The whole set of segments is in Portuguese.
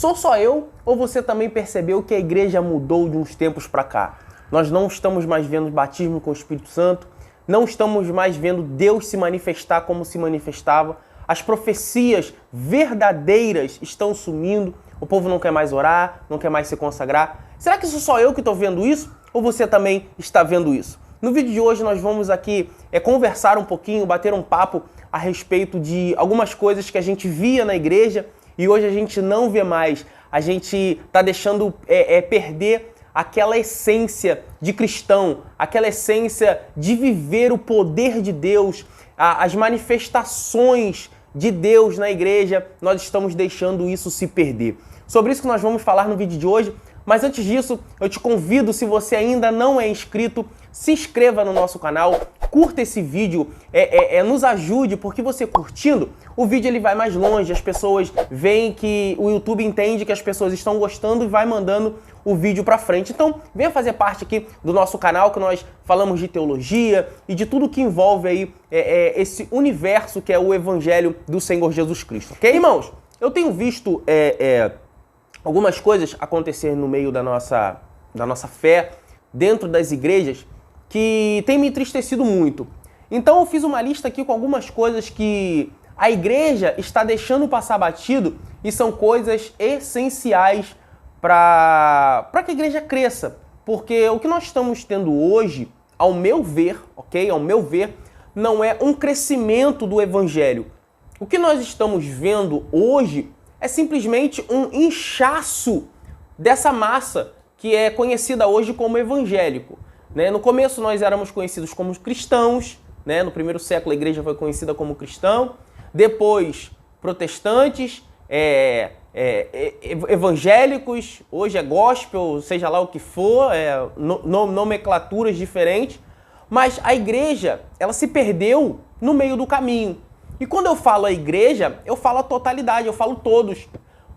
Sou só eu ou você também percebeu que a igreja mudou de uns tempos para cá? Nós não estamos mais vendo batismo com o Espírito Santo, não estamos mais vendo Deus se manifestar como se manifestava, as profecias verdadeiras estão sumindo, o povo não quer mais orar, não quer mais se consagrar. Será que sou só eu que estou vendo isso ou você também está vendo isso? No vídeo de hoje nós vamos aqui conversar um pouquinho, bater um papo a respeito de algumas coisas que a gente via na igreja e hoje a gente não vê mais. A gente está deixando perder aquela essência de cristão, aquela essência de viver o poder de Deus, as manifestações de Deus na igreja, nós estamos deixando isso se perder. Sobre isso que nós vamos falar no vídeo de hoje, mas antes disso, eu te convido, se você ainda não é inscrito, se inscreva no nosso canal, curta esse vídeo, nos ajude, porque você curtindo, o vídeo ele vai mais longe, as pessoas veem que o YouTube entende que as pessoas estão gostando e vai mandando o vídeo pra frente. Então, venha fazer parte aqui do nosso canal, que nós falamos de teologia e de tudo que envolve aí esse universo que é o Evangelho do Senhor Jesus Cristo, ok, irmãos? Eu tenho visto algumas coisas acontecer no meio da nossa fé, dentro das igrejas, que tem me entristecido muito. Então eu fiz uma lista aqui com algumas coisas que a igreja está deixando passar batido e são coisas essenciais para que a igreja cresça. Porque o que nós estamos tendo hoje, ao meu ver, ok? Ao meu ver, não é um crescimento do evangelho. O que nós estamos vendo hoje é simplesmente um inchaço dessa massa que é conhecida hoje como evangélico. Né? No começo nós éramos conhecidos como cristãos, né? No primeiro século a igreja foi conhecida como cristão, depois protestantes, evangélicos, hoje é gospel, seja lá o que for, nomenclaturas diferentes, mas a igreja ela se perdeu no meio do caminho. E quando eu falo a igreja, eu falo a totalidade, eu falo todos.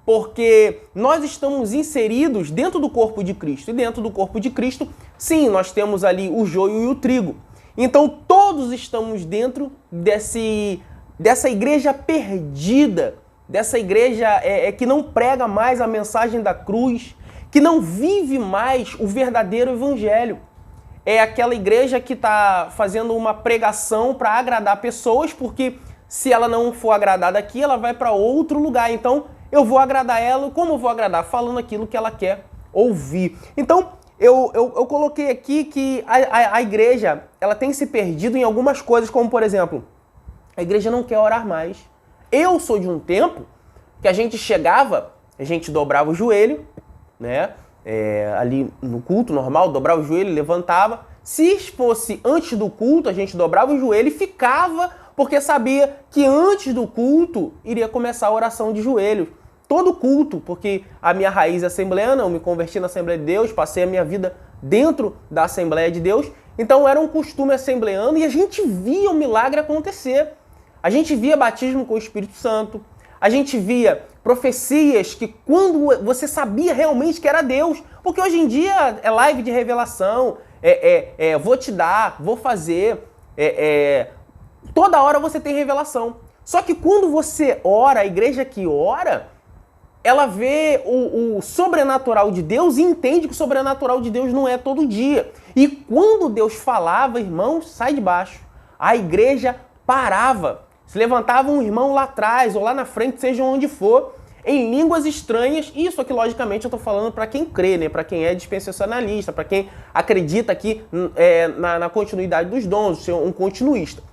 Porque nós estamos inseridos dentro do corpo de Cristo. E dentro do corpo de Cristo, sim, nós temos ali o joio e o trigo. Então todos estamos dentro dessa igreja perdida, dessa igreja que não prega mais a mensagem da cruz, que não vive mais o verdadeiro evangelho. É aquela igreja que está fazendo uma pregação para agradar pessoas, porque se ela não for agradada aqui, ela vai para outro lugar. Então, eu vou agradar ela. Como eu vou agradar? Falando aquilo que ela quer ouvir. Então, eu coloquei aqui que a igreja ela tem se perdido em algumas coisas, como, por exemplo, a igreja não quer orar mais. Eu sou de um tempo que a gente chegava, a gente dobrava o joelho, né? Ali no culto normal, dobrava o joelho, levantava. Se fosse antes do culto, a gente dobrava o joelho e ficava, porque sabia que antes do culto iria começar a oração de joelhos. Todo culto, porque a minha raiz é assembleana, eu me converti na Assembleia de Deus, passei a minha vida dentro da Assembleia de Deus, então era um costume assembleano e a gente via o milagre acontecer. A gente via batismo com o Espírito Santo, a gente via profecias que quando você sabia realmente que era Deus, porque hoje em dia é live de revelação, vou te dar, vou fazer, toda hora você tem revelação. Só que quando você ora, a igreja que ora, ela vê o sobrenatural de Deus e entende que o sobrenatural de Deus não é todo dia. E quando Deus falava, irmão, sai de baixo. A igreja parava. Se levantava um irmão lá atrás ou lá na frente, seja onde for, em línguas estranhas. Isso aqui, logicamente, eu estou falando para quem crê, né? Para quem é dispensacionalista, para quem acredita aqui na continuidade dos dons, ser um continuista.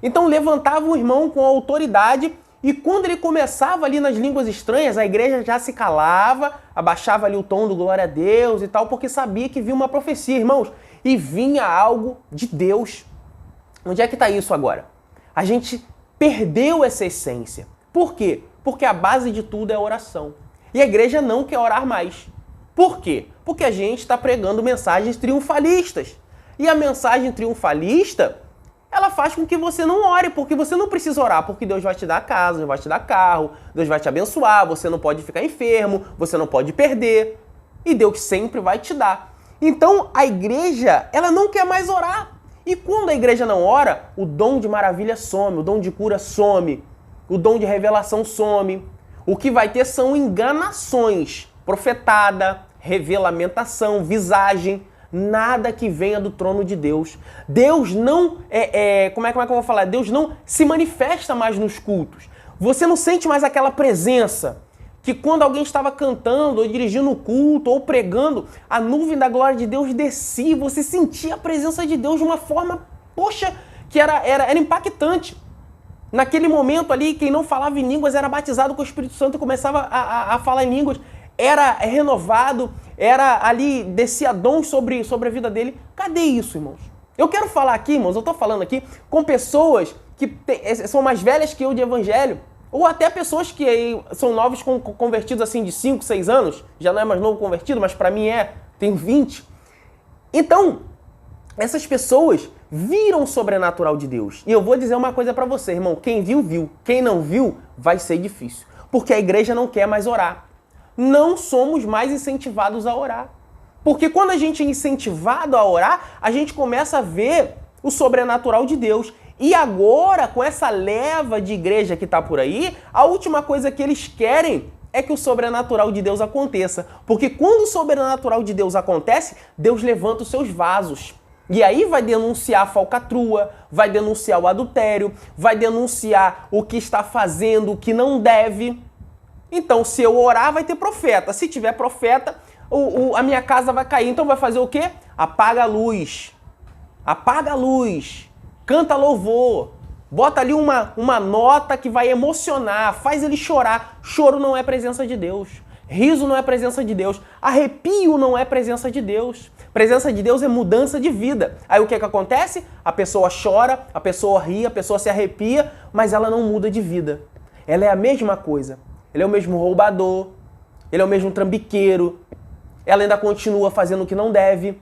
Então levantava o irmão com autoridade e quando ele começava ali nas línguas estranhas, a igreja já se calava, abaixava ali o tom do glória a Deus e tal, porque sabia que vinha uma profecia, irmãos, e vinha algo de Deus. Onde é que está isso agora? A gente perdeu essa essência. Por quê? Porque a base de tudo é a oração. E a igreja não quer orar mais. Por quê? Porque a gente está pregando mensagens triunfalistas. E a mensagem triunfalista, ela faz com que você não ore, porque você não precisa orar, porque Deus vai te dar casa, Deus vai te dar carro, Deus vai te abençoar, você não pode ficar enfermo, você não pode perder. E Deus sempre vai te dar. Então a igreja, ela não quer mais orar. E quando a igreja não ora, o dom de maravilha some, o dom de cura some, o dom de revelação some, O que vai ter são enganações, profetada, revelamentação, visagem, nada que venha do trono de Deus. Deus não, como é que eu vou falar? Deus não se manifesta mais nos cultos. Você não sente mais aquela presença que quando alguém estava cantando, ou dirigindo o culto, ou pregando, a nuvem da glória de Deus descia, você sentia a presença de Deus de uma forma, poxa, que era impactante. Naquele momento ali, quem não falava em línguas era batizado com o Espírito Santo e começava a falar em línguas. Era renovado, era ali, descia dom sobre a vida dele. Cadê isso, irmãos? Eu quero falar aqui, irmãos, eu tô falando aqui com pessoas que são mais velhas que eu de evangelho, ou até pessoas que são novos convertidos assim de 5, 6 anos, já não é mais novo convertido, mas para mim tenho 20. Então, essas pessoas viram o sobrenatural de Deus. E eu vou dizer uma coisa para você, irmão, quem viu, viu. Quem não viu, vai ser difícil. Porque a igreja não quer mais orar. Não somos mais incentivados a orar. Porque quando a gente é incentivado a orar, a gente começa a ver o sobrenatural de Deus. E agora, com essa leva de igreja que está por aí, a última coisa que eles querem é que o sobrenatural de Deus aconteça. Porque quando o sobrenatural de Deus acontece, Deus levanta os seus vasos. E aí vai denunciar a falcatrua, vai denunciar o adultério, vai denunciar o que está fazendo, o que não deve. Então, se eu orar, vai ter profeta. Se tiver profeta, a minha casa vai cair. Então vai fazer o quê? Apaga a luz. Apaga a luz. Canta louvor, bota ali uma nota que vai emocionar, faz ele chorar. Choro não é presença de Deus. Riso não é presença de Deus. Arrepio não é presença de Deus. Presença de Deus é mudança de vida. Aí o que acontece? A pessoa chora, a pessoa ri, a pessoa se arrepia, mas ela não muda de vida. Ela é a mesma coisa. Ele é o mesmo roubador, ele é o mesmo trambiqueiro, ela ainda continua fazendo o que não deve.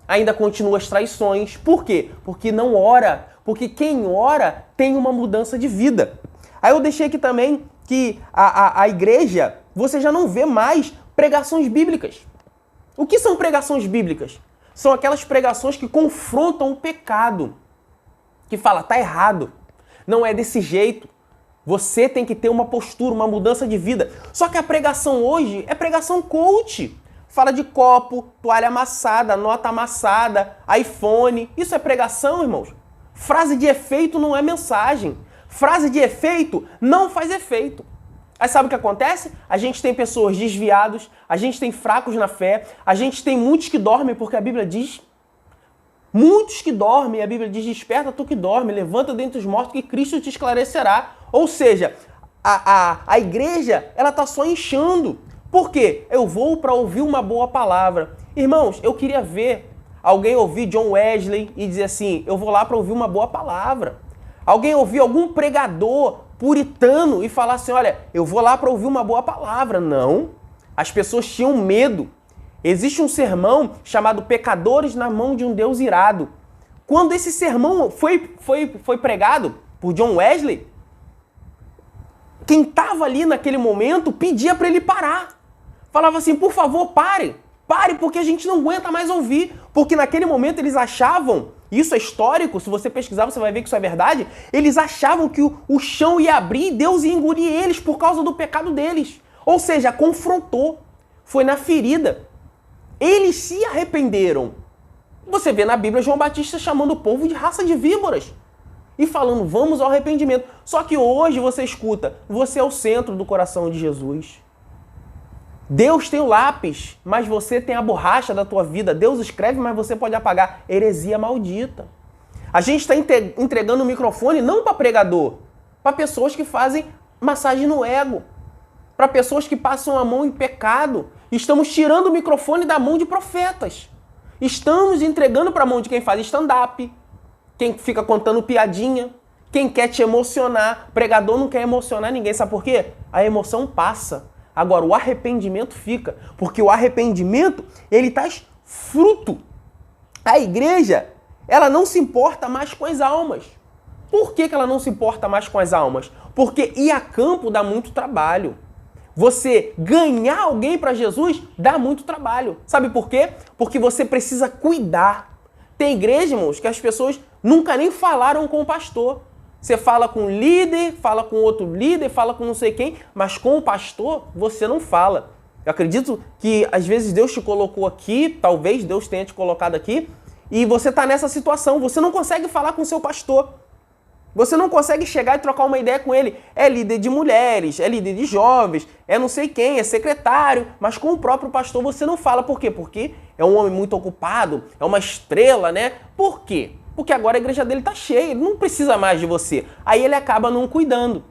Ainda continua as traições. Por quê? Porque não ora. Porque quem ora tem uma mudança de vida. Aí eu deixei aqui também que a igreja, você já não vê mais pregações bíblicas. O que são pregações bíblicas? São aquelas pregações que confrontam o pecado. Que fala, tá errado. Não é desse jeito. Você tem que ter uma postura, uma mudança de vida. Só que a pregação hoje é pregação coach. Fala de copo, toalha amassada, nota amassada, iPhone. Isso é pregação, irmãos? Frase de efeito não é mensagem. Frase de efeito não faz efeito. Aí sabe o que acontece? A gente tem pessoas desviadas, a gente tem fracos na fé, a gente tem muitos que dormem, porque a Bíblia diz... Muitos que dormem, a Bíblia diz, desperta tu que dorme, levanta dentre os mortos que Cristo te esclarecerá. Ou seja, a igreja, ela tá só inchando. Por quê? Eu vou para ouvir uma boa palavra. Irmãos, eu queria ver alguém ouvir John Wesley e dizer assim, eu vou lá para ouvir uma boa palavra. Alguém ouvir algum pregador puritano e falar assim, olha, eu vou lá para ouvir uma boa palavra. Não. As pessoas tinham medo. Existe um sermão chamado Pecadores na Mão de um Deus Irado. Quando esse sermão foi pregado por John Wesley, quem estava ali naquele momento pedia para ele parar. Falava assim, por favor, pare, porque a gente não aguenta mais ouvir. Porque naquele momento eles achavam, isso é histórico, se você pesquisar você vai ver que isso é verdade, eles achavam que o chão ia abrir e Deus ia engolir eles por causa do pecado deles. Ou seja, confrontou, foi na ferida. Eles se arrependeram. Você vê na Bíblia João Batista chamando o povo de raça de víboras. E falando, vamos ao arrependimento. Só que hoje você escuta, você é o centro do coração de Jesus. Deus tem o lápis, mas você tem a borracha da tua vida. Deus escreve, mas você pode apagar. Heresia maldita. A gente está entregando o microfone não para pregador, para pessoas que fazem massagem no ego, para pessoas que passam a mão em pecado. Estamos tirando o microfone da mão de profetas. Estamos entregando para a mão de quem faz stand-up, quem fica contando piadinha, quem quer te emocionar. Pregador não quer emocionar ninguém. Sabe por quê? A emoção passa. Agora, o arrependimento fica. Porque o arrependimento, ele traz fruto. A igreja, ela não se importa mais com as almas. Por que ela não se importa mais com as almas? Porque ir a campo dá muito trabalho. Você ganhar alguém para Jesus dá muito trabalho. Sabe por quê? Porque você precisa cuidar. Tem igreja, irmãos, que as pessoas nunca nem falaram com o pastor. Você fala com o líder, fala com outro líder, fala com não sei quem, mas com o pastor você não fala. Eu acredito que às vezes Deus te colocou aqui, talvez Deus tenha te colocado aqui, e você está nessa situação, você não consegue falar com o seu pastor. Você não consegue chegar e trocar uma ideia com ele. É líder de mulheres, é líder de jovens, é não sei quem, é secretário, mas com o próprio pastor você não fala. Por quê? Porque é um homem muito ocupado, é uma estrela, né? Por quê? Porque agora a igreja dele está cheia, ele não precisa mais de você. Aí ele acaba não cuidando.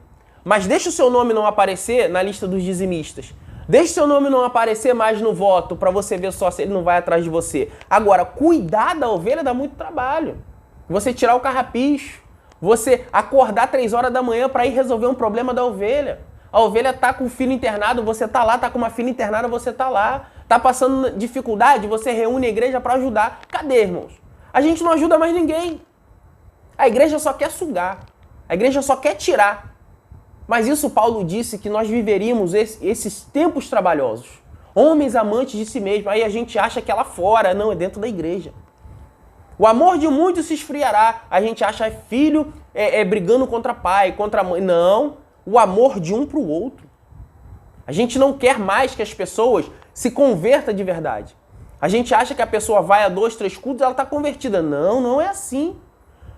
Mas deixa o seu nome não aparecer na lista dos dizimistas. Deixa o seu nome não aparecer mais no voto para você ver só se ele não vai atrás de você. Agora, cuidar da ovelha dá muito trabalho. Você tirar o carrapicho, você acordar 3 horas da manhã para ir resolver um problema da ovelha. A ovelha tá com o filho internado, você tá lá, tá com uma filha internada, você tá lá. Tá passando dificuldade, você reúne a igreja para ajudar. Cadê, irmãos? A gente não ajuda mais ninguém. A igreja só quer sugar. A igreja só quer tirar. Mas isso Paulo disse que nós viveríamos esses tempos trabalhosos. Homens amantes de si mesmos. Aí a gente acha que é lá fora, não, é dentro da igreja. O amor de muitos se esfriará. A gente acha filho brigando contra pai, contra mãe. Não, o amor de um para o outro. A gente não quer mais que as pessoas se convertam de verdade. A gente acha que a pessoa vai a 2, 3 cultos e ela está convertida. Não, não é assim.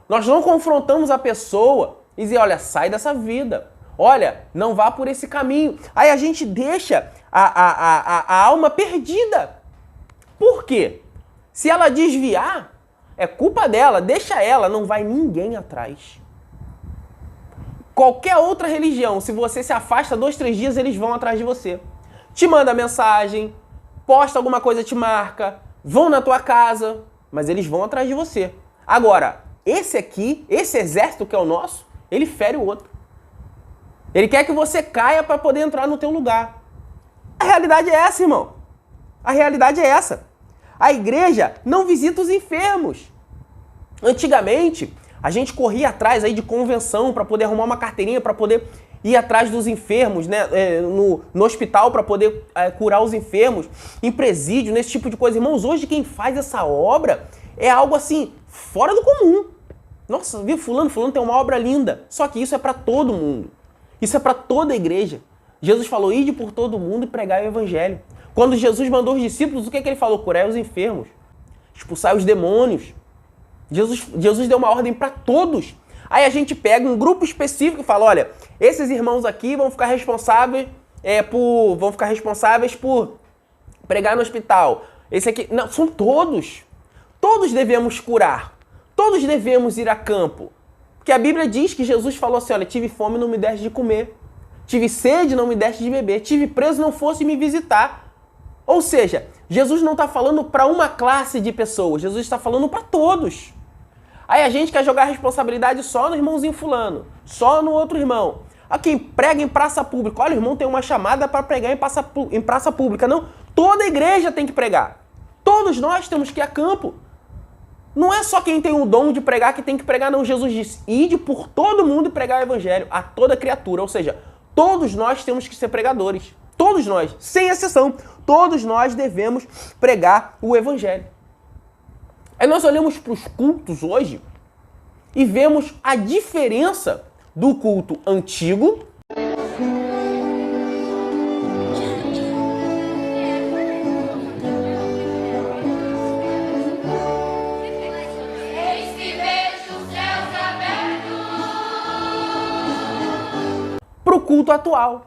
Nós não confrontamos a pessoa e dizer, olha, sai dessa vida. Olha, não vá por esse caminho. Aí a gente deixa a alma perdida. Por quê? Se ela desviar, é culpa dela, deixa ela, não vai ninguém atrás. Qualquer outra religião, se você se afasta 2, 3 dias, eles vão atrás de você. Te manda mensagem, posta alguma coisa, te marca, vão na tua casa, mas eles vão atrás de você. Agora, esse aqui, esse exército que é o nosso, ele fere o outro. Ele quer que você caia para poder entrar no teu lugar. A realidade é essa, irmão. A realidade é essa. A igreja não visita os enfermos. Antigamente, a gente corria atrás aí de convenção para poder arrumar uma carteirinha, para poder ir atrás dos enfermos, né? No hospital para poder curar os enfermos, em presídio, nesse tipo de coisa. Irmãos, hoje quem faz essa obra é algo assim, fora do comum. Nossa, viu, fulano tem uma obra linda. Só que isso é para todo mundo. Isso é para toda a igreja. Jesus falou, ide por todo mundo e pregai o evangelho. Quando Jesus mandou os discípulos, o que ele falou? Curai os enfermos, expulsai os demônios. Jesus deu uma ordem para todos. Aí a gente pega um grupo específico e fala, olha, esses irmãos aqui vão ficar responsáveis por pregar no hospital. Esse aqui, não, são todos. Todos devemos curar. Todos devemos ir a campo. Porque a Bíblia diz que Jesus falou assim, olha, tive fome, não me deste de comer. Tive sede, não me deste de beber. Tive preso, não fosse me visitar. Ou seja, Jesus não está falando para uma classe de pessoas. Jesus está falando para todos. Aí a gente quer jogar a responsabilidade só no irmãozinho fulano. Só no outro irmão. A quem prega em praça pública. Olha, o irmão tem uma chamada para pregar em praça pública. Não, toda a igreja tem que pregar. Todos nós temos que ir a campo. Não é só quem tem o dom de pregar que tem que pregar, não. Jesus disse, ide por todo mundo e pregar o evangelho a toda criatura. Ou seja, todos nós temos que ser pregadores. Todos nós, sem exceção. Todos nós devemos pregar o evangelho. Aí nós olhamos para os cultos hoje e vemos a diferença do culto antigo para o culto atual.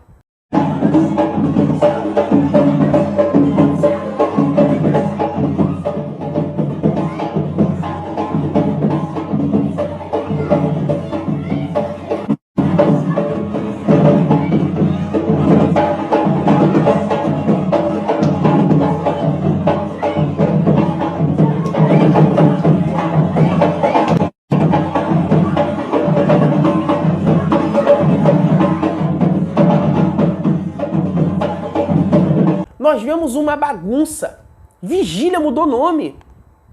Nós vemos uma bagunça. Vigília mudou nome.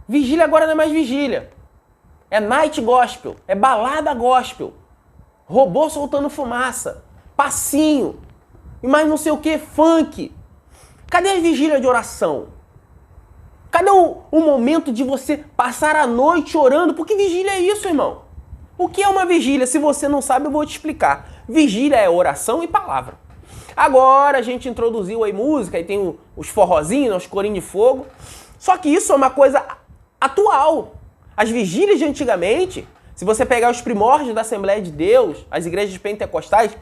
Vigília agora não é mais vigília. É night gospel, é balada gospel. Robô soltando fumaça, passinho, e mais não sei o que, funk. Cadê a vigília de oração? Cadê o momento de você passar a noite orando? Porque vigília é isso, irmão. O que é uma vigília? Se você não sabe, eu vou te explicar. Vigília é oração e palavra. Agora a gente introduziu aí música, aí tem os forrozinhos, os corinhos de fogo. Só que isso é uma coisa atual. As vigílias de antigamente, se você pegar os primórdios da Assembleia de Deus, as igrejas pentecostais,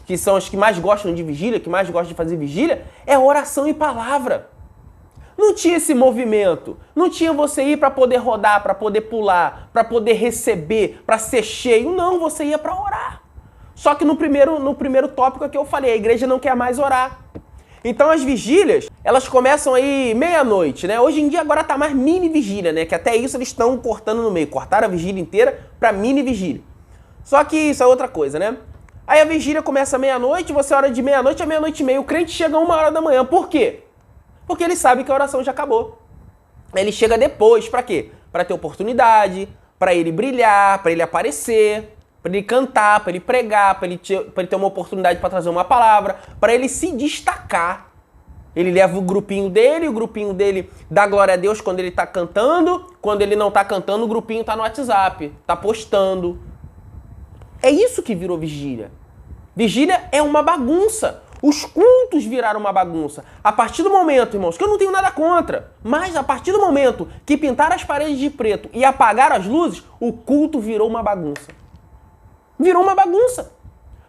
que são as que mais gostam de vigília, que mais gostam de fazer vigília, é oração e palavra. Não tinha esse movimento. Não tinha você ir para poder rodar, para poder pular, para poder receber, para ser cheio. Não, você ia para orar. Só que no primeiro tópico que eu falei, a igreja não quer mais orar. Então as vigílias, elas começam aí meia-noite, né? Hoje em dia agora tá mais mini vigília, né? Que até isso eles estão cortando no meio. Cortaram a vigília inteira para mini vigília. Só que isso é outra coisa, né? Aí a vigília começa meia-noite, você ora de meia-noite a meia-noite e meia. O crente chega 1h da manhã. Por quê? Porque ele sabe que a oração já acabou. Ele chega depois, para quê? Para ter oportunidade, para ele brilhar, para ele aparecer, para ele cantar, para ele pregar, para ele ter uma oportunidade para trazer uma palavra, para ele se destacar. Ele leva o grupinho dele dá glória a Deus quando ele está cantando, quando ele não está cantando, o grupinho está no WhatsApp, está postando. É isso que virou vigília. Vigília é uma bagunça. Os cultos viraram uma bagunça. A partir do momento, irmãos, que eu não tenho nada contra, mas a partir do momento que pintaram as paredes de preto e apagaram as luzes, o culto virou uma bagunça. Virou uma bagunça.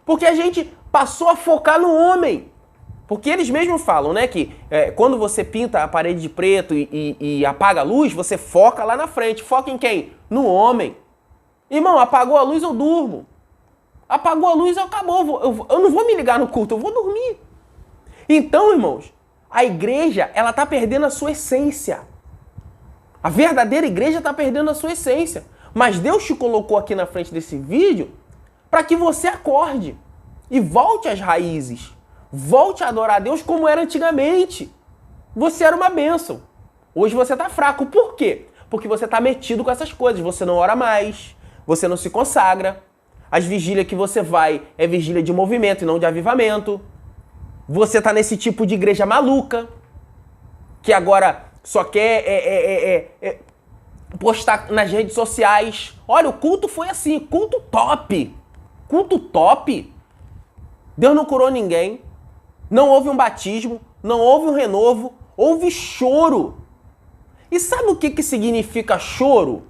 Porque a gente passou a focar no homem. Porque eles mesmos falam, né, que quando você pinta a parede de preto e apaga a luz, você foca lá na frente. Foca em quem? No homem. Irmão, apagou a luz, eu durmo. Apagou a luz, acabou. Eu não vou me ligar no culto, eu vou dormir. Então, irmãos, a igreja, ela está perdendo a sua essência. A verdadeira igreja está perdendo a sua essência. Mas Deus te colocou aqui na frente desse vídeo para que você acorde e volte às raízes. Volte a adorar a Deus como era antigamente. Você era uma bênção. Hoje você está fraco. Por quê? Porque você está metido com essas coisas. Você não ora mais, você não se consagra. As vigílias que você vai é vigília de movimento e não de avivamento. Você tá nesse tipo de igreja maluca, que agora só quer postar nas redes sociais. Olha, o culto foi assim, culto top. Culto top. Deus não curou ninguém. Não houve um batismo, não houve um renovo, houve choro. E sabe o que significa choro?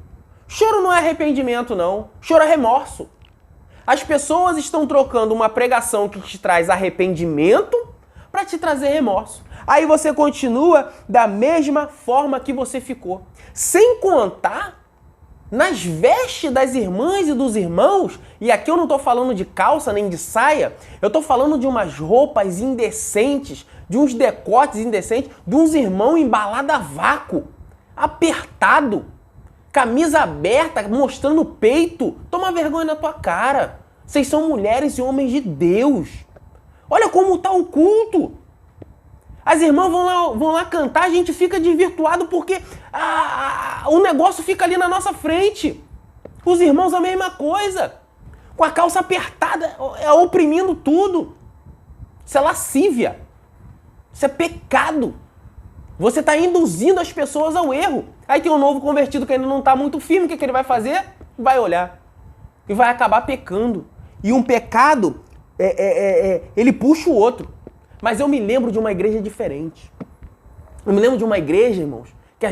Choro não é arrependimento, não. Choro é remorso. As pessoas estão trocando uma pregação que te traz arrependimento para te trazer remorso. Aí você continua da mesma forma que você ficou. Sem contar nas vestes das irmãs e dos irmãos, e aqui eu não estou falando de calça nem de saia, eu estou falando de umas roupas indecentes, de uns decotes indecentes, de uns irmãos embalados a vácuo, apertado, camisa aberta, mostrando o peito. Toma vergonha na tua cara. Vocês são mulheres e homens de Deus. Olha como está o culto. As irmãs vão lá cantar, a gente fica desvirtuado porque o negócio fica ali na nossa frente. Os irmãos a mesma coisa. Com a calça apertada, oprimindo tudo. Isso é lascívia. Isso é pecado. Você está induzindo as pessoas ao erro. Aí tem um novo convertido que ainda não está muito firme, o que ele vai fazer? Vai olhar. E vai acabar pecando. E um pecado, ele puxa o outro. Mas eu me lembro de uma igreja diferente. Eu me lembro de uma igreja, irmãos, que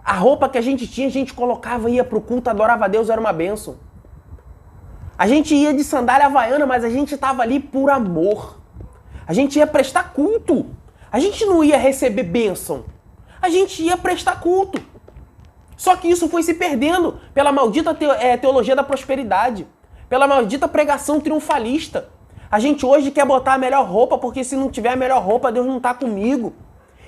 a roupa que a gente tinha, a gente colocava, ia pro culto, adorava a Deus, era uma bênção. A gente ia de sandália havaiana, mas a gente estava ali por amor. A gente ia prestar culto. A gente não ia receber bênção. A gente ia prestar culto. Só que isso foi se perdendo pela maldita teologia da prosperidade. Pela maldita pregação triunfalista. A gente hoje quer botar a melhor roupa, porque se não tiver a melhor roupa, Deus não está comigo.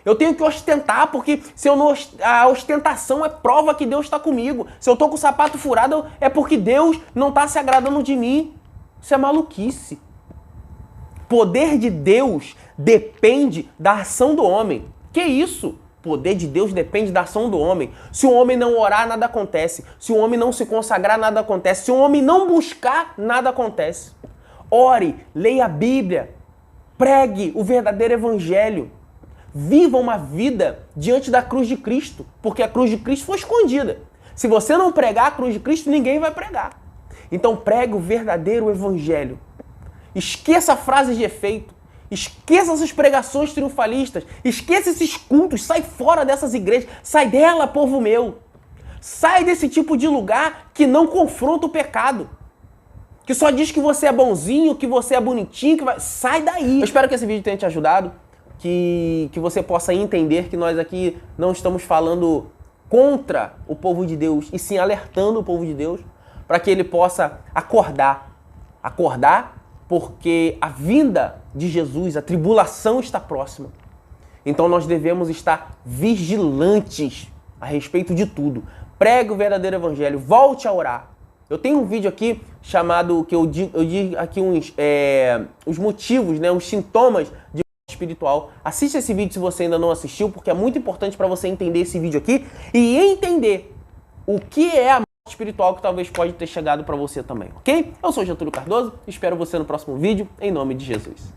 Eu tenho que ostentar, porque se eu não, a ostentação é prova que Deus está comigo. Se eu estou com o sapato furado, é porque Deus não está se agradando de mim. Isso é maluquice. Poder de Deus depende da ação do homem. Que isso? Poder de Deus depende da ação do homem. Se o homem não orar, nada acontece. Se o homem não se consagrar, nada acontece. Se o homem não buscar, nada acontece. Ore, leia a Bíblia, pregue o verdadeiro evangelho. Viva uma vida diante da cruz de Cristo, porque a cruz de Cristo foi escondida. Se você não pregar a cruz de Cristo, ninguém vai pregar. Então pregue o verdadeiro evangelho. Esqueça frases de efeito. Esqueça essas pregações triunfalistas. Esqueça esses cultos. Sai fora dessas igrejas. Sai dela, povo meu. Sai desse tipo de lugar que não confronta o pecado. Que só diz que você é bonzinho, que você é bonitinho. Sai daí. Eu espero que esse vídeo tenha te ajudado. Que você possa entender que nós aqui não estamos falando contra o povo de Deus, e sim alertando o povo de Deus para que ele possa acordar. Acordar porque a vinda de Jesus, a tribulação está próxima. Então nós devemos estar vigilantes a respeito de tudo. Pregue o verdadeiro evangelho, volte a orar. Eu tenho um vídeo aqui chamado, que eu digo aqui os motivos, né, os sintomas de espiritual. Assista esse vídeo se você ainda não assistiu, porque é muito importante para você entender esse vídeo aqui e entender o que é a morte espiritual que talvez pode ter chegado para você também, ok? Eu sou Getúlio Cardoso, espero você no próximo vídeo, em nome de Jesus.